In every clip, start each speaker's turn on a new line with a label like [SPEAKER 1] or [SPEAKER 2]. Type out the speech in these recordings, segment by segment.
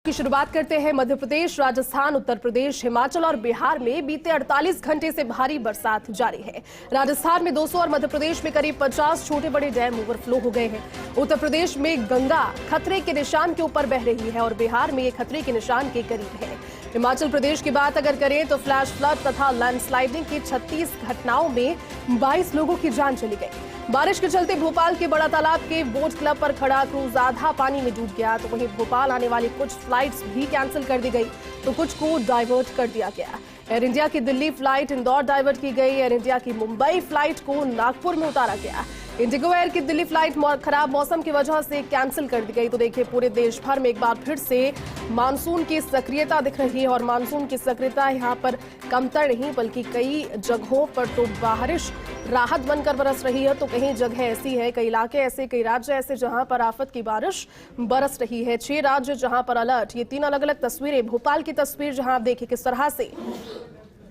[SPEAKER 1] की शुरुआत करते हैं। मध्य प्रदेश, राजस्थान, उत्तर प्रदेश, हिमाचल और बिहार में बीते 48 घंटे से भारी बरसात जारी है। राजस्थान में 200 और मध्य प्रदेश में करीब 50 छोटे बड़े डैम ओवरफ्लो हो गए हैं। उत्तर प्रदेश में गंगा खतरे के निशान के ऊपर बह रही है और बिहार में ये खतरे के निशान के करीब है। हिमाचल प्रदेश की बात अगर करें तो फ्लैश फ्लड तथा लैंडस्लाइडिंग की 36 घटनाओं में 22 लोगों की जान चली गई। बारिश के चलते भोपाल के बड़ा तालाब के बोट क्लब पर खड़ा क्रूज आधा पानी में डूब गया, तो वहीं भोपाल आने वाली कुछ फ्लाइट्स भी कैंसिल कर दी गई, तो कुछ को डाइवर्ट कर दिया गया। एयर इंडिया की दिल्ली फ्लाइट इंदौर डाइवर्ट की गई। एयर इंडिया की मुंबई फ्लाइट को नागपुर में उतारा गया। इंडिगो एयर की दिल्ली फ्लाइट खराब मौसम की वजह से कैंसिल कर दी गई। तो देखिए, पूरे देश भर में एक बार फिर से मानसून की सक्रियता दिख रही है और मानसून की सक्रियता यहाँ पर कमतर नहीं बल्कि कई जगहों पर तो बारिश राहत बनकर बरस रही है, तो कई जगह ऐसी है, कई इलाके ऐसे, कई राज्य ऐसे जहां पर आफत की बारिश बरस रही है। 6 राज्य जहां पर अलर्ट। ये 3 अलग अलग तस्वीरें। भोपाल की तस्वीर जहां आप देखिए किस तरह से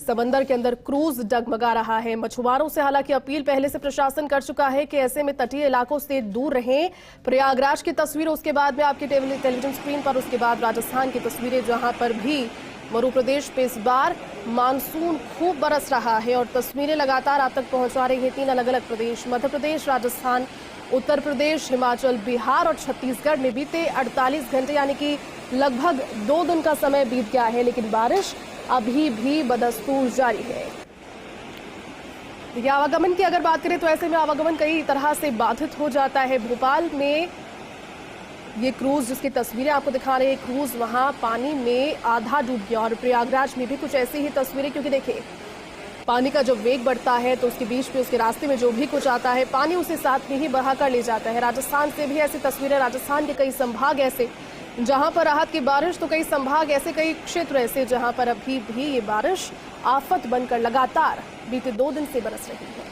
[SPEAKER 1] समंदर के अंदर क्रूज डगमगा रहा है। मछुआरों से हालांकि अपील पहले से प्रशासन कर चुका है कि ऐसे में तटीय इलाकों से दूर रहें। प्रयागराज की तस्वीर उसके बाद में आपकी टेलीविजन स्क्रीन पर, उसके बाद राजस्थान की तस्वीरें जहां पर भी मध्य प्रदेश पे इस बार मानसून खूब बरस रहा है और तस्वीरें लगातार आप तक पहुंचा रही है। 3 अलग अलग प्रदेश, मध्य प्रदेश, राजस्थान, उत्तर प्रदेश, हिमाचल, बिहार और छत्तीसगढ़ में बीते 48 घंटे यानी कि लगभग 2 दिन का समय बीत गया है, लेकिन बारिश अभी भी बदस्तूर जारी है। देखिए, आवागमन की अगर बात करें तो ऐसे में आवागमन कई तरह से बाधित हो जाता है। भोपाल में ये क्रूज जिसकी तस्वीरें आपको दिखा रहे हैं, क्रूज वहां पानी में आधा डूब गया और प्रयागराज में भी कुछ ऐसी ही तस्वीरें, क्योंकि देखिए पानी का जब वेग बढ़ता है तो उसके बीच में उसके रास्ते में जो भी कुछ आता है पानी उसे साथ में ही बहा कर ले जाता है। राजस्थान से भी ऐसी तस्वीरें, राजस्थान के कई संभाग ऐसे जहां पर राहत की बारिश, तो कई संभाग ऐसे, कई क्षेत्र ऐसे जहां पर अभी भी ये बारिश आफत बनकर लगातार बीते 2 दिन से बरस रही है।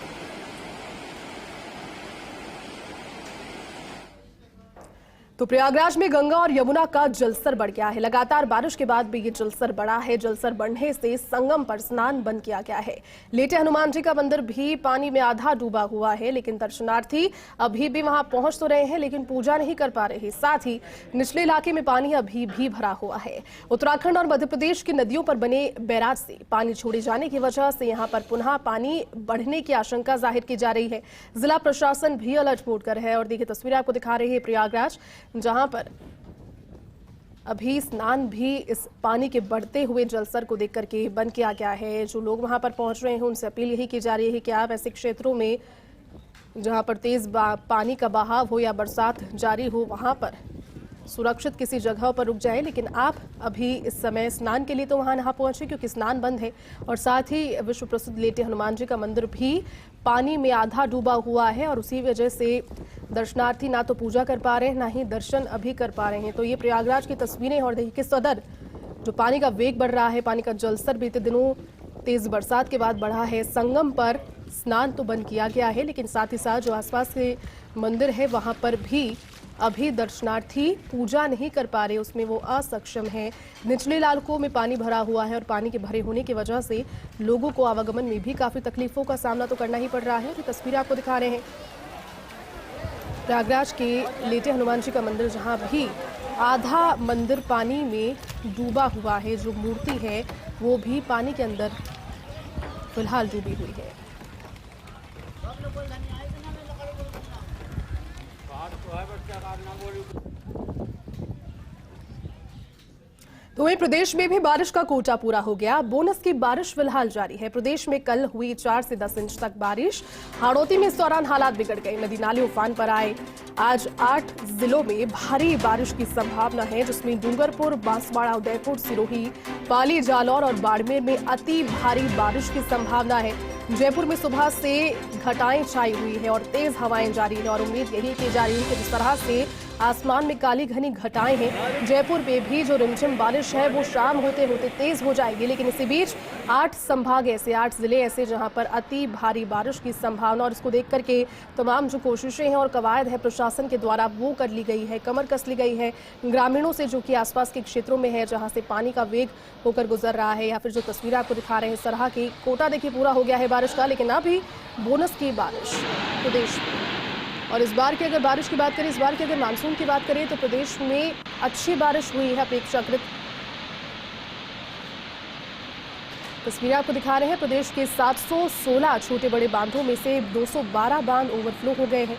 [SPEAKER 1] तो प्रयागराज में गंगा और यमुना का जलस्तर बढ़ गया है। लगातार बारिश के बाद भी ये जलस्तर बढ़ा है। जलस्तर बढ़ने से संगम पर स्नान बंद किया गया है। लेटे हनुमान जी का मंदिर भी पानी में आधा डूबा हुआ है, लेकिन दर्शनार्थी अभी भी वहां पहुंच तो रहे हैं लेकिन पूजा नहीं कर पा रहे। साथ ही निचले इलाके में पानी अभी भी भरा हुआ है। उत्तराखंड और मध्य प्रदेश की नदियों पर बने बैराज से पानी छोड़े जाने की वजह से यहाँ पर पुनः पानी बढ़ने की आशंका जाहिर की जा रही है। जिला प्रशासन भी अलर्ट मोड पर है और देखिए तस्वीरें आपको दिखा रही है प्रयागराज, जहां पर अभी स्नान भी इस पानी के बढ़ते हुए जलस्तर को देख करके बंद किया गया है। जो लोग वहां पर पहुंच रहे हैं उनसे अपील यही की जा रही है कि आप ऐसे क्षेत्रों में जहां पर तेज पानी का बहाव हो या बरसात जारी हो वहां पर सुरक्षित किसी जगह पर रुक जाएं, लेकिन आप अभी इस समय स्नान के लिए तो वहां ना पहुंचे क्योंकि स्नान बंद है। और साथ ही विश्व प्रसिद्ध लेटे हनुमान जी का मंदिर भी पानी में आधा डूबा हुआ है और उसी वजह से दर्शनार्थी ना तो पूजा कर पा रहे हैं, ना ही दर्शन अभी कर पा रहे हैं। तो ये प्रयागराज की तस्वीरें और देखिए किस कदर जो पानी का वेग बढ़ रहा है, पानी का जलस्तर बीते दिनों तेज बरसात के बाद बढ़ा है। संगम पर स्नान तो बंद किया गया है, लेकिन साथ ही साथ जो आसपास के मंदिर है वहां पर भी अभी दर्शनार्थी पूजा नहीं कर पा रहे, उसमें वो असक्षम है। निचले इलाकों में पानी भरा हुआ है और पानी के भरे होने की वजह से लोगों को आवागमन में भी काफी तकलीफों का सामना तो करना ही पड़ रहा है। जो तस्वीरें आपको दिखा रहे हैं प्रयागराज के लेटे हनुमान जी का मंदिर, जहां भी आधा मंदिर पानी में डूबा हुआ है, जो मूर्ति है वो भी पानी के अंदर फिलहाल डूबी हुई है। तो वहीं प्रदेश में भी बारिश का कोटा पूरा हो गया। बोनस की बारिश फिलहाल जारी है। प्रदेश में कल हुई 4 से 10 इंच तक बारिश। हाड़ौती में इस दौरान हालात बिगड़ गए, नदी नाले उफान पर आए। आज 8 जिलों में भारी बारिश की संभावना है, जिसमें डूंगरपुर, बांसवाड़ा, उदयपुर, सिरोही, पाली, जालौर और बाड़मेर में अति भारी बारिश की संभावना है। जयपुर में सुबह से घटाएं छाई हुई है और तेज हवाएं जारी है और उम्मीद यही की जा रही है कि जिस तरह से आसमान में काली घनी घटाएं हैं, जयपुर में भी जो रिमझिम बारिश है वो शाम होते होते तेज हो जाएगी। लेकिन इसी बीच 8 संभाग ऐसे, 8 जिले ऐसे जहां पर अति भारी बारिश की संभावना, और इसको देख करके तमाम जो कोशिशें हैं और कवायद है प्रशासन के द्वारा वो कर ली गई है, कमर कस ली गई है ग्रामीणों से जो कि आसपास के क्षेत्रों में है जहां से पानी का वेग होकर गुजर रहा है। या फिर जो तस्वीरें आपको दिखा रहे हैं इस तरह की, कोटा देखिए पूरा हो गया है बारिश का, लेकिन अभी बोनस की बारिश प्रदेश में। और इस बार की अगर बारिश की बात करें, इस बार की अगर मानसून की बात करें तो प्रदेश में अच्छी बारिश हुई है। अपेक्षाकृत तस्वीरें आपको दिखा रहे हैं। प्रदेश के 716 छोटे बड़े बांधों में से 212 बांध ओवरफ्लो हो गए हैं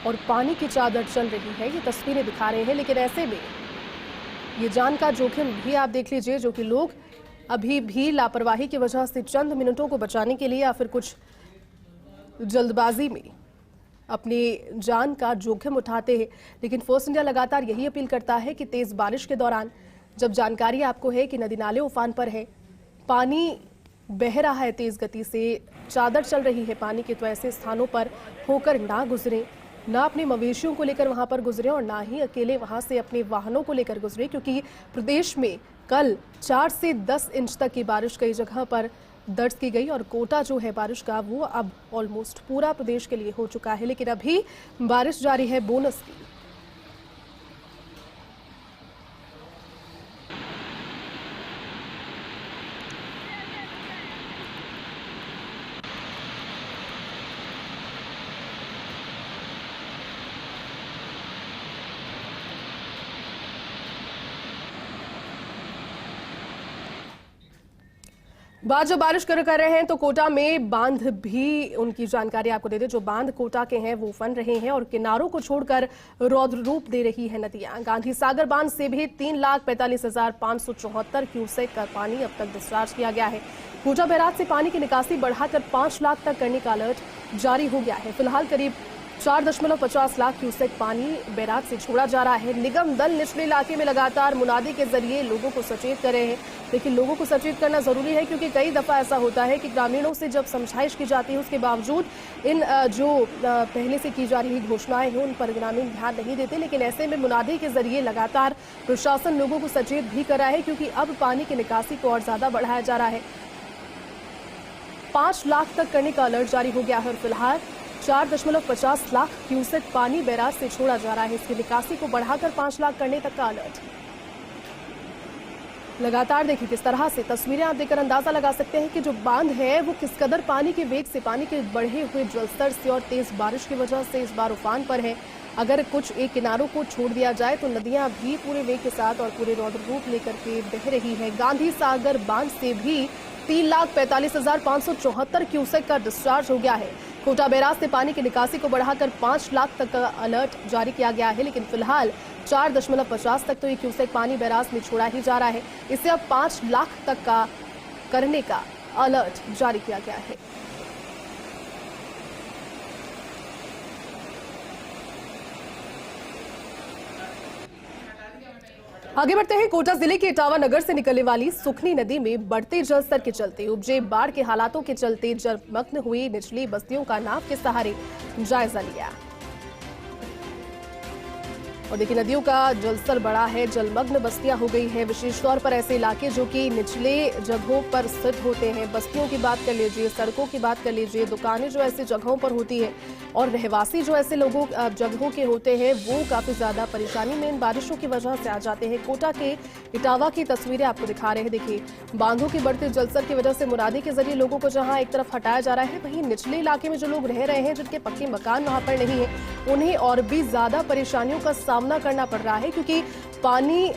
[SPEAKER 1] और पानी की चादर चल रही है। ये तस्वीरें दिखा रहे हैं, लेकिन ऐसे में ये जान का जोखिम भी आप देख लीजिए, जो कि लोग अभी भी लापरवाही की वजह से चंद मिनटों को बचाने के लिए या फिर कुछ जल्दबाजी में अपनी जान का जोखिम उठाते हैं। लेकिन फोर्स इंडिया लगातार यही अपील करता है कि तेज बारिश के दौरान जब जानकारी आपको है कि नदी नाले उफान पर है, पानी बह रहा है तेज गति से, चादर चल रही है पानी की, तो ऐसे स्थानों पर होकर ना गुजरें, ना अपने मवेशियों को लेकर वहां पर गुजरें और ना ही अकेले वहां से अपने वाहनों को लेकर गुजरें, क्योंकि प्रदेश में कल 4 से 10 इंच तक की बारिश कई जगह पर दर्ज की गई और कोटा जो है बारिश का वो अब ऑलमोस्ट पूरा प्रदेश के लिए हो चुका है। लेकिन अभी बारिश जारी है बोनस की। बात जब बारिश कर रहे हैं तो कोटा में बांध भी, उनकी जानकारी आपको दे दें, जो बांध कोटा के हैं वो उफन रहे हैं और किनारों को छोड़कर रौद्र रूप दे रही है नदियां। गांधी सागर बांध से भी 3,45,574 क्यूसेक का पानी अब तक डिस्चार्ज किया गया है। कोटा बैराज से पानी की निकासी बढ़ाकर 5 लाख तक करने का अलर्ट जारी हो गया है। फिलहाल करीब 4.50 लाख क्यूसेक पानी बैराज से छोड़ा जा रहा है। निगम दल निचले इलाके में लगातार मुनादी के जरिए लोगों को सचेत कर रहे हैं। लेकिन लोगों को सचेत करना जरूरी है, क्योंकि कई दफा ऐसा होता है कि ग्रामीणों से जब समझाइश की जाती है उसके बावजूद इन जो पहले से की जा रही घोषणाएं हैं उन पर ग्रामीण ध्यान नहीं देते। लेकिन ऐसे में मुनादी के जरिए लगातार प्रशासन लोगों को सचेत भी कर रहा है, क्योंकि अब पानी की निकासी को और ज्यादा बढ़ाया जा रहा है। 5 लाख तक करने का अलर्ट जारी हो गया है और फिलहाल 4.50 लाख क्यूसेक पानी बैराज से छोड़ा जा रहा है। इसकी निकासी को बढ़ाकर 5 लाख करने तक का अलर्ट। लगातार देखिए किस तरह से तस्वीरें आप देखकर अंदाजा लगा सकते हैं कि जो बांध है वो किस कदर पानी के वेग से, पानी के बढ़े हुए जलस्तर से और तेज बारिश की वजह से इस बार उफान पर है। अगर कुछ एक किनारों को छोड़ दिया जाए तो नदियां भी पूरे वेग के साथ और पूरे रौद्र रूप लेकर के बह रही है। गांधी सागर बांध से भी 3,45,574 क्यूसेक का डिस्चार्ज हो गया है। कोटा बैराज से पानी की निकासी को बढ़ाकर 5 लाख तक का अलर्ट जारी किया गया है। लेकिन फिलहाल 4.50 तक तो ये क्यूसेक पानी बैराज में छोड़ा ही जा रहा है। इसे अब 5 लाख तक का करने का अलर्ट जारी किया गया है। आगे बढ़ते हैं। कोटा जिले के इटावा नगर से निकलने वाली सुखनी नदी में बढ़ते जलस्तर के चलते उपजे बाढ़ के हालातों के चलते जलमग्न हुई निचली बस्तियों का नाव के सहारे जायजा लिया। और देखिए नदियों का जलस्तर बढ़ा है, जलमग्न बस्तियां हो गई है। विशेष तौर पर ऐसे इलाके जो कि निचले जगहों पर स्थित होते हैं, बस्तियों की बात कर लीजिए, सड़कों की बात कर लीजिए, दुकानें जो ऐसे जगहों पर होती है और रहवासी जो ऐसे लोगों जगहों के होते हैं वो काफी ज्यादा परेशानी में इन बारिशों की वजह से आ जाते हैं। कोटा के इटावा की तस्वीरें आपको दिखा रहे हैं। देखिए बांधों के बढ़ते जलस्तर की वजह से मुनादी के जरिए लोगों को जहां एक तरफ हटाया जा रहा है, वहीं निचले इलाके में जो लोग रह रहे हैं, जिनके पक्के मकान वहां पर नहीं है, उन्हें और भी ज्यादा परेशानियों का सामना करना पड़ रहा है। क्योंकि पानी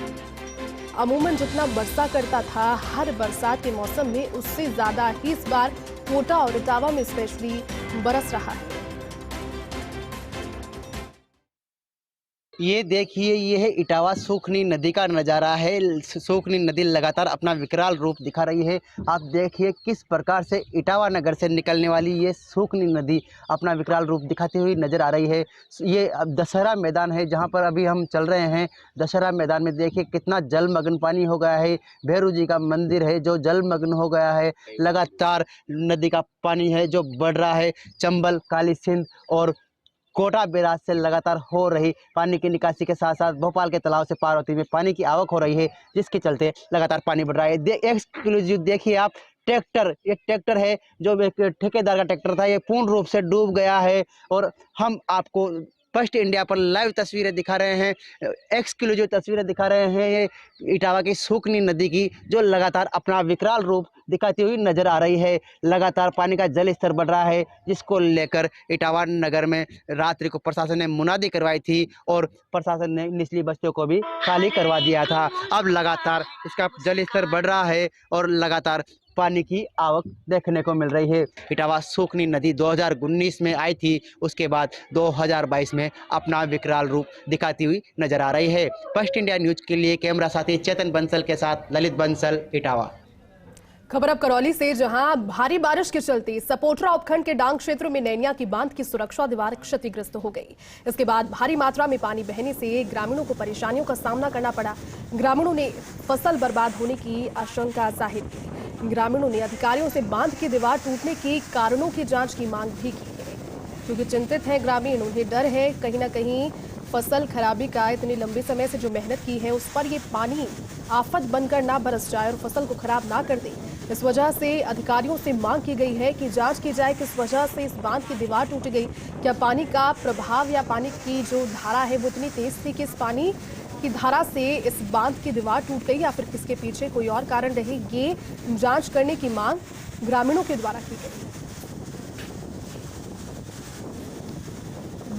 [SPEAKER 1] अमूमन जितना बरसा करता था हर बरसात के मौसम में, उससे ज्यादा ही इस बार कोटा और इटावा में स्पेशली बरस रहा है।
[SPEAKER 2] ये देखिए, ये है इटावा सूखनी नदी का नज़ारा है। सूखनी नदी लगातार अपना विकराल रूप दिखा रही है। आप देखिए किस प्रकार से इटावा नगर से निकलने वाली ये सूखनी नदी अपना विकराल रूप दिखाती हुई नज़र आ रही है। ये अब दशहरा मैदान है जहाँ पर अभी हम चल रहे हैं। दशहरा मैदान में देखिए कितना जलमग्न पानी हो गया है। भैरू जी का मंदिर है जो जलमग्न हो गया है। लगातार नदी का पानी है जो बढ़ रहा है। चंबल, काली सिंध और कोटा बैराज से लगातार हो रही पानी की निकासी के साथ साथ भोपाल के तालाब से पार्वती में पानी की आवक हो रही है, जिसके चलते लगातार पानी बढ़ रहा है। एक्सक्लूसिव देखिए आप, ट्रैक्टर, एक ट्रैक्टर है जो एक ठेकेदार का ट्रैक्टर था, ये पूर्ण रूप से डूब गया है। और हम आपको फर्स्ट इंडिया पर लाइव तस्वीरें दिखा रहे हैं, एक्सक्लूसिव तस्वीरें दिखा रहे हैं ये इटावा की सूखनी नदी की, जो लगातार अपना विकराल रूप दिखाती हुई नजर आ रही है। लगातार पानी का जल स्तर बढ़ रहा है, जिसको लेकर इटावा नगर में रात्रि को प्रशासन ने मुनादी करवाई थी और प्रशासन ने निचली बस्तियों को भी खाली करवा दिया था। अब लगातार इसका जल स्तर बढ़ रहा है और लगातार पानी की आवक देखने को मिल रही है। इटावा सूखनी नदी 2019 में आई थी, उसके बाद 2022 में अपना विकराल रूप दिखाती हुई नजर आ रही है। फर्स्ट इंडिया न्यूज के लिए कैमरा साथी चेतन बंसल के साथ ललित बंसल, इटावा।
[SPEAKER 1] खबर अब करौली से, जहां भारी बारिश के चलते सपोटरा उपखंड के डांग क्षेत्रों में नैनिया की बांध की सुरक्षा दीवार क्षतिग्रस्त हो गई। इसके बाद भारी मात्रा में पानी बहने से ग्रामीणों को परेशानियों का सामना करना पड़ा। ग्रामीणों ने फसल बर्बाद होने की आशंका जाहिर की। ग्रामीणों ने अधिकारियों से बांध की दीवार टूटने के कारणों की जांच की मांग भी की है, क्योंकि चिंतित है ग्रामीण। उन्हें डर है कहीं न कहीं फसल खराबी का इतने लंबे समय से जो मेहनत की है उस पर ये पानी आफत बनकर ना बरस जाए और फसल को खराब ना कर दे। इस वजह से अधिकारियों से मांग की गई है कि जांच की जाए किस वजह से इस बांध की दीवार टूट गई। क्या पानी का प्रभाव या पानी की जो धारा है वो इतनी तेज थी कि इस पानी की धारा से इस बांध की दीवार टूट गई, या फिर इसके पीछे कोई और कारण रहे, ये जांच करने की मांग ग्रामीणों के द्वारा की गई।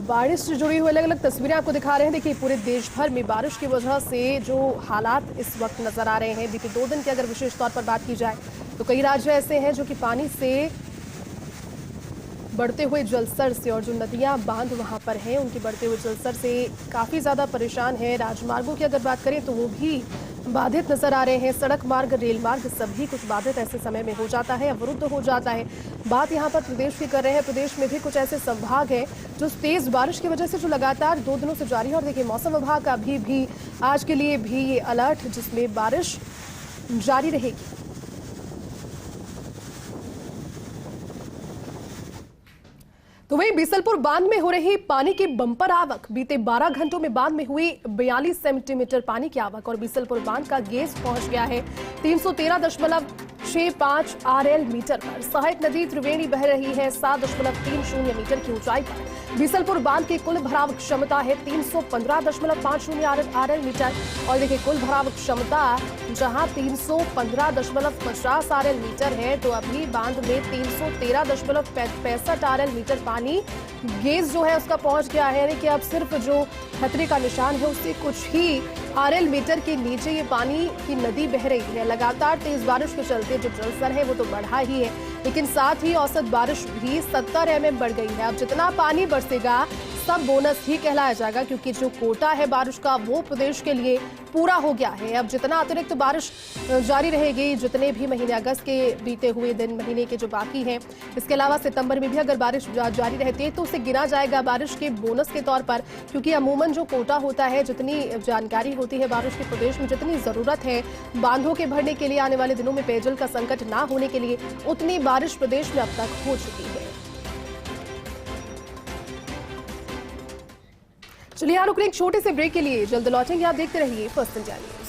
[SPEAKER 1] बारिश से जुड़ी हुई अलग अलग तस्वीरें आपको दिखा रहे हैं। देखिए, पूरे देश भर में बारिश की वजह से जो हालात इस वक्त नजर आ रहे हैं, बीते 2 दिन की अगर विशेष तौर पर बात की जाए तो कई राज्य ऐसे हैं जो कि पानी से बढ़ते हुए जलस्तर से, और जो नदियां बांध वहां पर हैं उनके बढ़ते हुए जलस्तर से काफी ज्यादा परेशान है। राजमार्गों की अगर बात करें तो वो भी बाधित नजर आ रहे हैं। सड़क मार्ग, रेल मार्ग सभी कुछ बाधित ऐसे समय में हो जाता है, अवरुद्ध हो जाता है। बात यहाँ पर प्रदेश की कर रहे हैं। प्रदेश में भी कुछ ऐसे संभाग हैं जो तेज बारिश की वजह से जो लगातार 2 दिनों से जारी है। और देखिए, मौसम विभाग का भी आज के लिए भी ये अलर्ट, जिसमें बारिश जारी रहेगी। तो वहीं बीसलपुर बांध में हो रही पानी की बंपर आवक, बीते 12 घंटों में बांध में हुई 42 सेंटीमीटर पानी की आवक, और बीसलपुर बांध का गेज पहुंच गया है 313.65 RL मीटर पर। सहायक नदी त्रिवेणी बह रही है 7.30 मीटर की ऊंचाई पर। बीसलपुर बांध की कुल भराव क्षमता है 315.50 RL मीटर। और देखिए, कुल भराव क्षमता जहां 315.50 RL मीटर है, तो अभी बांध में 313.65 RL मीटर पानी गेज जो है उसका पहुंच गया है। यानी कि अब सिर्फ जो खतरे का निशान है उससे कुछ ही RL मीटर के नीचे ये पानी की नदी बह रही है। लगातार तेज बारिश के चलते जो जलस्तर है वो तो बढ़ा ही है, लेकिन साथ ही औसत बारिश भी 70 mm बढ़ गई है। अब जितना पानी बरसेगा सब बोनस ही कहलाया जाएगा, क्योंकि जो कोटा है बारिश का वो प्रदेश के लिए पूरा हो गया है। अब जितना अतिरिक्त बारिश जारी रहेगी, जितने भी महीने अगस्त के बीते हुए दिन महीने के जो बाकी हैं, इसके अलावा सितंबर में भी अगर बारिश जारी रहती है तो उसे गिना जाएगा बारिश के बोनस के तौर पर, क्योंकि अमूमन जो कोटा होता है, जितनी जानकारी होती है बारिश की प्रदेश में, जितनी जरूरत है बांधों के भरने के लिए, आने वाले दिनों में पेयजल का संकट ना होने के लिए, उतनी बारिश प्रदेश में अब तक हो चुकी है। चलिए, यहाँ रुक रहे एक छोटे से ब्रेक के लिए, जल्द लौटेंगे। आप देखते रहिए फर्स्ट इंडिया न्यूज।